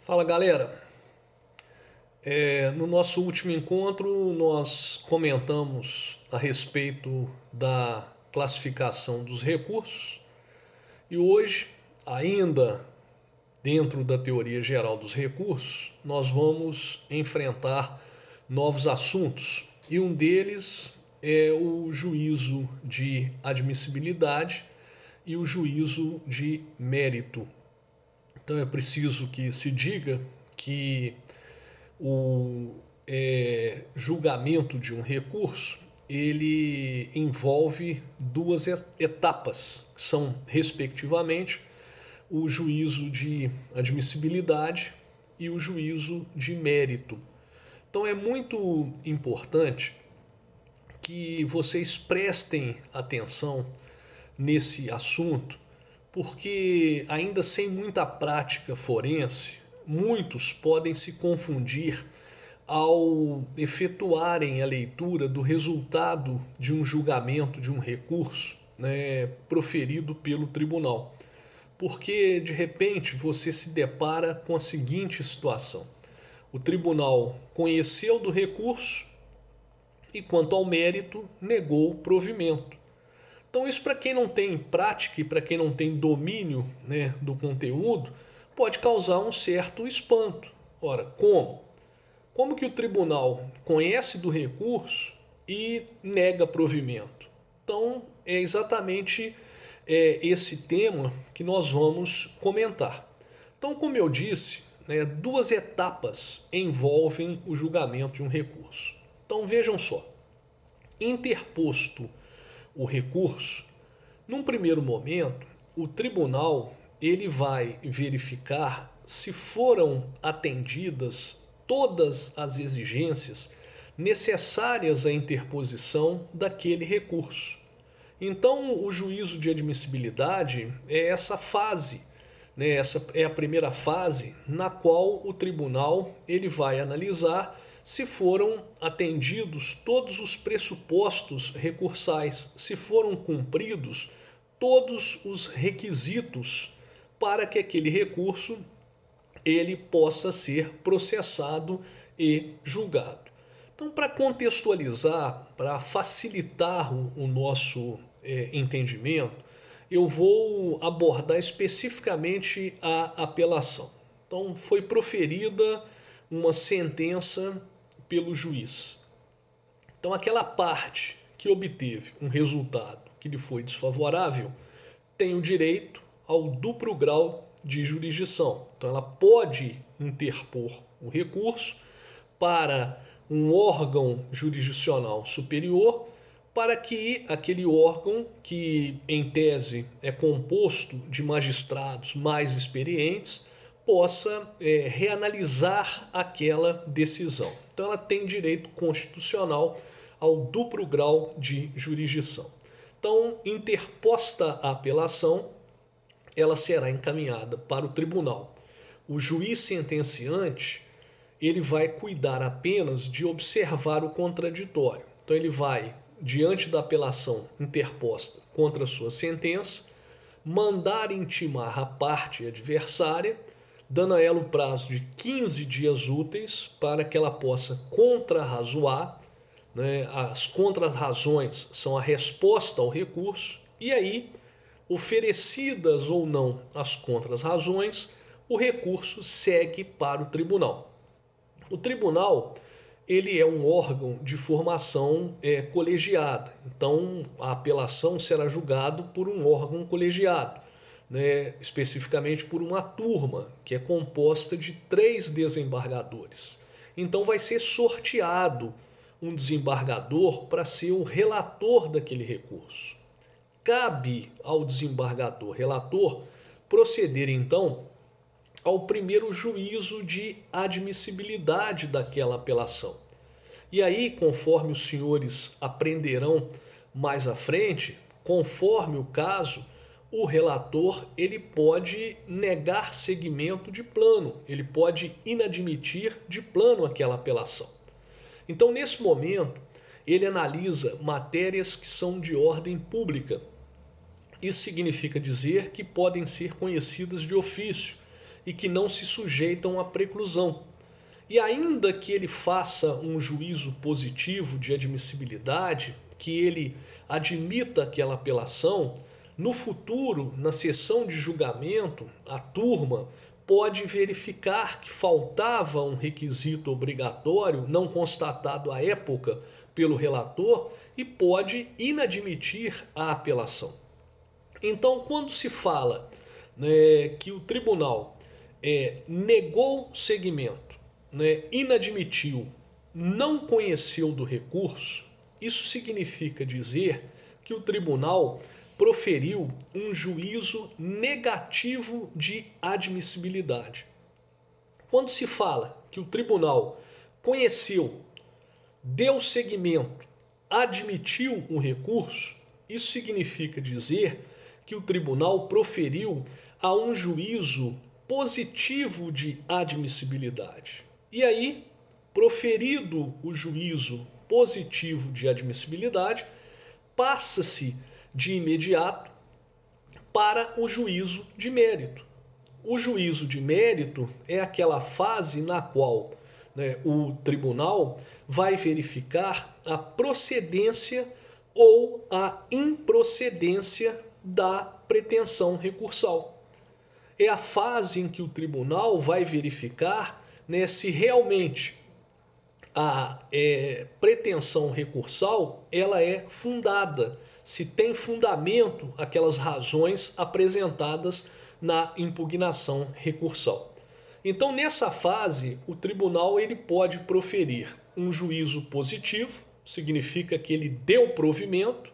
Fala galera, no nosso último encontro nós comentamos a respeito da classificação dos recursos e hoje, ainda dentro da teoria geral dos recursos, nós vamos enfrentar novos assuntos e um deles é o juízo de admissibilidade e o juízo de mérito. Então é preciso que se diga que o julgamento de um recurso ele envolve duas etapas, que são respectivamente o juízo de admissibilidade e o juízo de mérito. Então é muito importante que vocês prestem atenção nesse assunto, porque ainda sem muita prática forense, muitos podem se confundir ao efetuarem a leitura do resultado de um julgamento, de um recurso, né, proferido pelo tribunal. Porque de repente você se depara com a seguinte situação: o tribunal conheceu do recurso e, quanto ao mérito, negou o provimento. Então, isso para quem não tem prática e para quem não tem domínio, né, do conteúdo, pode causar um certo espanto. Ora, como? Como que o tribunal conhece do recurso e nega provimento? Então, é exatamente esse tema que nós vamos comentar. Então, como eu disse, né, duas etapas envolvem o julgamento de um recurso. Então, vejam só. Interposto o recurso, num primeiro momento, o tribunal ele vai verificar se foram atendidas todas as exigências necessárias à interposição daquele recurso. Então, o juízo de admissibilidade é essa fase, né? Essa é a primeira fase na qual o tribunal ele vai analisar se foram atendidos todos os pressupostos recursais, se foram cumpridos todos os requisitos para que aquele recurso ele possa ser processado e julgado. Então, para contextualizar, para facilitar o nosso entendimento, eu vou abordar especificamente a apelação. Então, foi proferida uma sentença pelo juiz. Então, aquela parte que obteve um resultado que lhe foi desfavorável tem o direito ao duplo grau de jurisdição. Então, ela pode interpor o recurso para um órgão jurisdicional superior, para que aquele órgão, que em tese é composto de magistrados mais experientes, possa reanalisar aquela decisão. Então ela tem direito constitucional ao duplo grau de jurisdição. Então, interposta a apelação, ela será encaminhada para o tribunal. O juiz sentenciante ele vai cuidar apenas de observar o contraditório. Então ele vai, diante da apelação interposta contra a sua sentença, mandar intimar a parte adversária, dando a ela o prazo de 15 dias úteis para que ela possa contrarrazoar, né? As contrarrazões são a resposta ao recurso, e aí, oferecidas ou não as contrarrazões, o recurso segue para o tribunal. O tribunal ele é um órgão de formação colegiada, então a apelação será julgada por um órgão colegiado, né, especificamente por uma turma que é composta de 3 desembargadores. Então vai ser sorteado um desembargador para ser o relator daquele recurso. Cabe ao desembargador relator proceder então ao primeiro juízo de admissibilidade daquela apelação. E aí, conforme os senhores aprenderão mais à frente, conforme o caso, o relator ele pode negar seguimento de plano, ele pode inadmitir de plano aquela apelação. Então, nesse momento, ele analisa matérias que são de ordem pública. Isso significa dizer que podem ser conhecidas de ofício e que não se sujeitam à preclusão. E ainda que ele faça um juízo positivo de admissibilidade, que ele admita aquela apelação, no futuro, na sessão de julgamento, a turma pode verificar que faltava um requisito obrigatório não constatado à época pelo relator e pode inadmitir a apelação. Então, quando se fala, né, que o tribunal negou seguimento, né, inadmitiu, não conheceu do recurso, isso significa dizer que o tribunal proferiu um juízo negativo de admissibilidade. Quando se fala que o tribunal conheceu, deu seguimento, admitiu um recurso, isso significa dizer que o tribunal proferiu a um juízo positivo de admissibilidade. E aí, proferido o juízo positivo de admissibilidade, passa-se de imediato para o juízo de mérito. O juízo de mérito é aquela fase na qual, né, o tribunal vai verificar a procedência ou a improcedência da pretensão recursal. É a fase em que o tribunal vai verificar, né, se realmente a pretensão recursal ela é fundada, se tem fundamento aquelas razões apresentadas na impugnação recursal. Então, nessa fase, o tribunal ele pode proferir um juízo positivo, significa que ele deu provimento,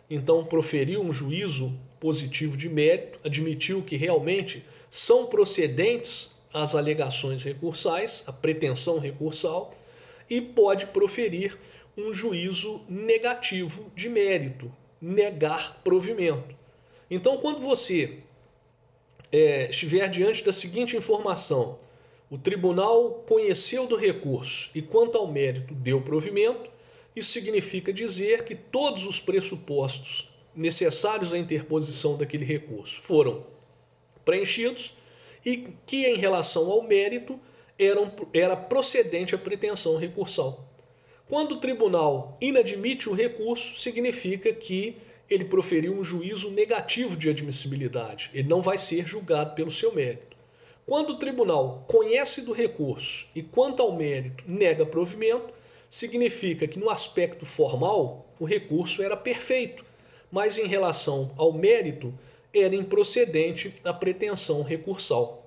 então proferiu um juízo positivo de mérito, admitiu que realmente são procedentes as alegações recursais, a pretensão recursal, e pode proferir um juízo negativo de mérito, negar provimento. Então, quando você estiver diante da seguinte informação: o tribunal conheceu do recurso e quanto ao mérito deu provimento, isso significa dizer que todos os pressupostos necessários à interposição daquele recurso foram preenchidos e que em relação ao mérito era procedente a pretensão recursal. Quando o tribunal inadmite o recurso, significa que ele proferiu um juízo negativo de admissibilidade. Ele não vai ser julgado pelo seu mérito. Quando o tribunal conhece do recurso e quanto ao mérito nega provimento, significa que no aspecto formal o recurso era perfeito, mas em relação ao mérito era improcedente a pretensão recursal.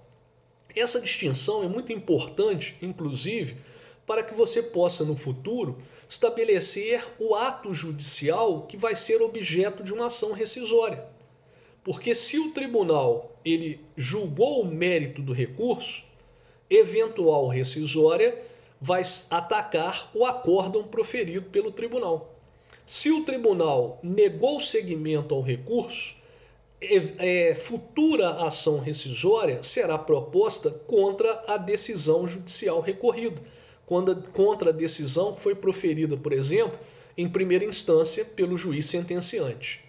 Essa distinção é muito importante, inclusive, para que você possa no futuro estabelecer o ato judicial que vai ser objeto de uma ação rescisória. Porque se o tribunal ele julgou o mérito do recurso, eventual rescisória vai atacar o acórdão proferido pelo tribunal. Se o tribunal negou seguimento ao recurso, futura ação rescisória será proposta contra a decisão judicial recorrida, quando contra a decisão foi proferida, por exemplo, em primeira instância pelo juiz sentenciante.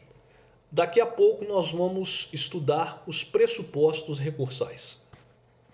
Daqui a pouco nós vamos estudar os pressupostos recursais.